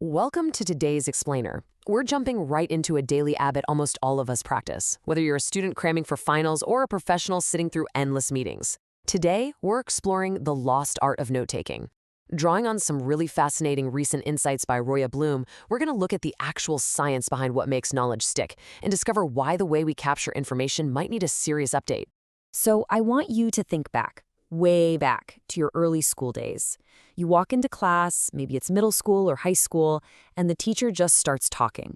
Welcome to today's Explainer. We're jumping right into a daily habit almost all of us practice, whether you're a student cramming for finals or a professional sitting through endless meetings. Today, we're exploring the lost art of note-taking. Drawing on some really fascinating recent insights by Roya, we're going to look at the actual science behind what makes knowledge stick and discover why the way we capture information might need a serious update. So I want you to think back, way back, to your early school days. You walk into class, maybe it's middle school or high school, and the teacher just starts talking.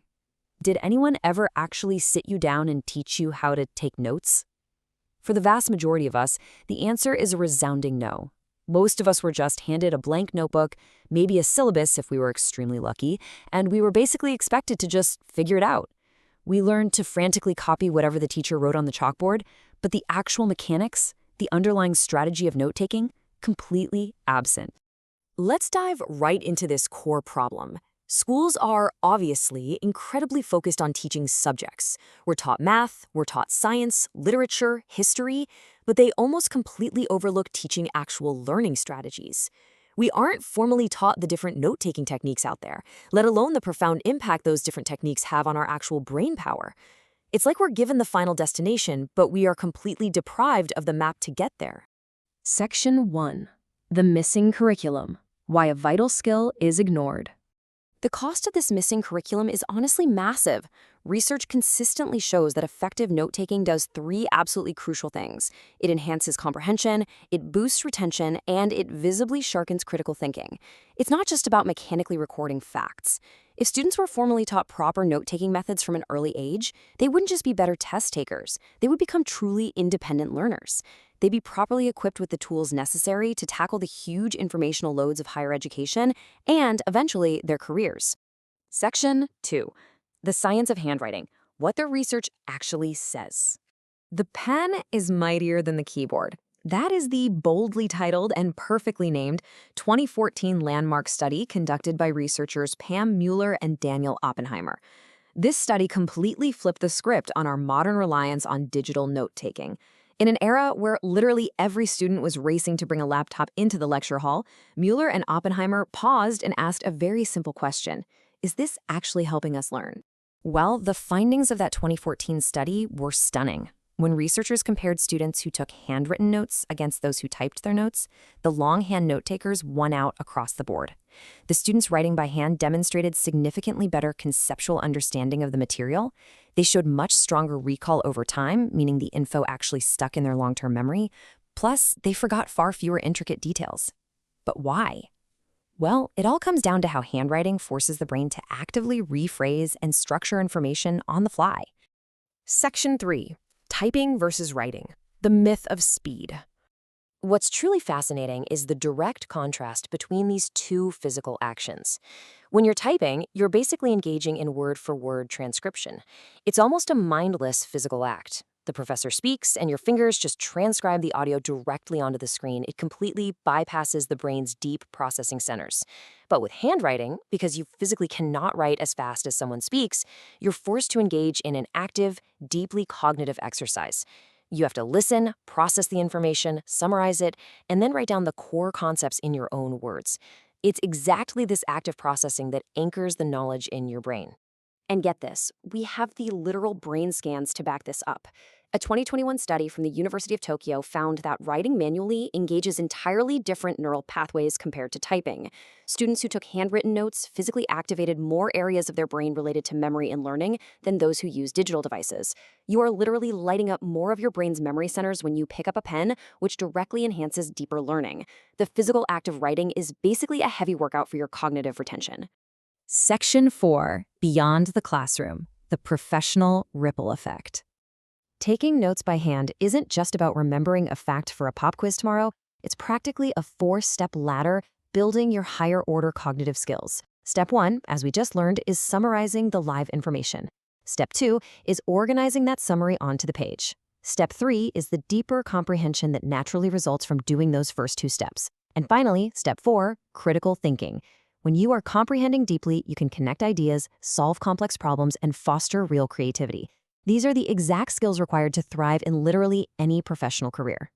Did anyone ever actually sit you down and teach you how to take notes? For the vast majority of us, the answer is a resounding no. Most of us were just handed a blank notebook, maybe a syllabus if we were extremely lucky, and we were basically expected to just figure it out. We learned to frantically copy whatever the teacher wrote on the chalkboard, but the actual mechanics, the underlying strategy of note-taking, completely absent. Let's dive right into this core problem. Schools are obviously incredibly focused on teaching subjects. We're taught math, we're taught science, literature, history, but they almost completely overlook teaching actual learning strategies. We aren't formally taught the different note-taking techniques out there, let alone the profound impact those different techniques have on our actual brain power. It's like we're given the final destination, but we are completely deprived of the map to get there. Section 1. The missing curriculum. Why a vital skill is ignored. The cost of this missing curriculum is honestly massive. Research consistently shows that effective note-taking does three absolutely crucial things. It enhances comprehension, it boosts retention, and it visibly sharpens critical thinking. It's not just about mechanically recording facts. If students were formally taught proper note-taking methods from an early age, they wouldn't just be better test takers, they would become truly independent learners. They'd be properly equipped with the tools necessary to tackle the huge informational loads of higher education and, eventually, their careers. Section 2. The science of handwriting. What the research actually says. The pen is mightier than the keyboard. That is the boldly titled and perfectly named 2014 landmark study conducted by researchers Pam Mueller and Daniel Oppenheimer. This study completely flipped the script on our modern reliance on digital note-taking. In an era where literally every student was racing to bring a laptop into the lecture hall, Mueller and Oppenheimer paused and asked a very simple question. Is this actually helping us learn? Well, the findings of that 2014 study were stunning. When researchers compared students who took handwritten notes against those who typed their notes, the longhand note-takers won out across the board. The students writing by hand demonstrated significantly better conceptual understanding of the material. They showed much stronger recall over time, meaning the info actually stuck in their long-term memory. Plus, they forgot far fewer intricate details. But why? Well, it all comes down to how handwriting forces the brain to actively rephrase and structure information on the fly. Section 3. Typing versus writing. The myth of speed. What's truly fascinating is the direct contrast between these two physical actions. When you're typing, you're basically engaging in word-for-word transcription. It's almost a mindless physical act. The professor speaks, and your fingers just transcribe the audio directly onto the screen. It completely bypasses the brain's deep processing centers. But with handwriting, because you physically cannot write as fast as someone speaks, you're forced to engage in an active, deeply cognitive exercise. You have to listen, process the information, summarize it, and then write down the core concepts in your own words. It's exactly this active processing that anchors the knowledge in your brain. And get this, we have the literal brain scans to back this up. A 2021 study from the University of Tokyo found that writing manually engages entirely different neural pathways compared to typing. Students who took handwritten notes physically activated more areas of their brain related to memory and learning than those who use digital devices. You are literally lighting up more of your brain's memory centers when you pick up a pen, which directly enhances deeper learning. The physical act of writing is basically a heavy workout for your cognitive retention. Section 4. Beyond the classroom. The professional ripple effect. Taking notes by hand isn't just about remembering a fact for a pop quiz tomorrow. It's practically a 4-step ladder building your higher-order cognitive skills. Step 1, as we just learned, is summarizing the live information. Step 2 is organizing that summary onto the page. Step 3 is the deeper comprehension that naturally results from doing those first 2 steps. And finally, Step 4, critical thinking. When you are comprehending deeply, you can connect ideas, solve complex problems, and foster real creativity. These are the exact skills required to thrive in literally any professional career.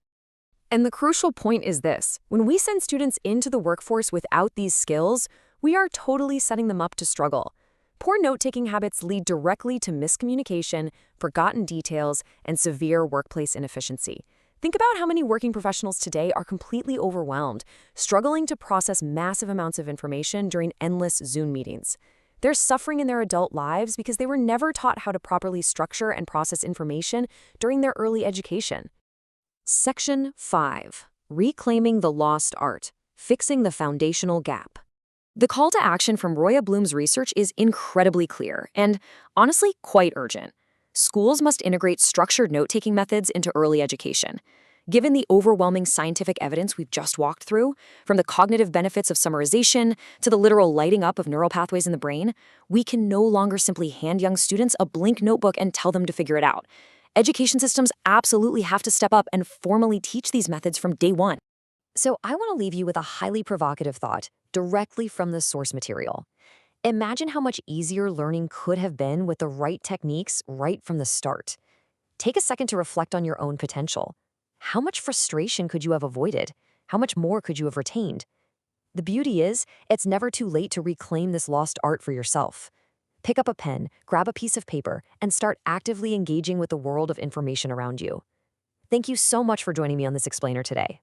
And the crucial point is this. When we send students into the workforce without these skills, we are totally setting them up to struggle. Poor note-taking habits lead directly to miscommunication, forgotten details, and severe workplace inefficiency. Think about how many working professionals today are completely overwhelmed, struggling to process massive amounts of information during endless Zoom meetings. They're suffering in their adult lives because they were never taught how to properly structure and process information during their early education. Section 5. Reclaiming the Lost Art. Fixing the Foundational Gap. The call to action from Roya Bloom's research is incredibly clear and, honestly, quite urgent. Schools must integrate structured note-taking methods into early education. Given the overwhelming scientific evidence we've just walked through, from the cognitive benefits of summarization to the literal lighting up of neural pathways in the brain, we can no longer simply hand young students a blank notebook and tell them to figure it out. Education systems absolutely have to step up and formally teach these methods from day one. So I want to leave you with a highly provocative thought directly from the source material. Imagine how much easier learning could have been with the right techniques right from the start. Take a second to reflect on your own potential. How much frustration could you have avoided? How much more could you have retained? The beauty is, it's never too late to reclaim this lost art for yourself. Pick up a pen, grab a piece of paper, and start actively engaging with the world of information around you. Thank you so much for joining me on this explainer today.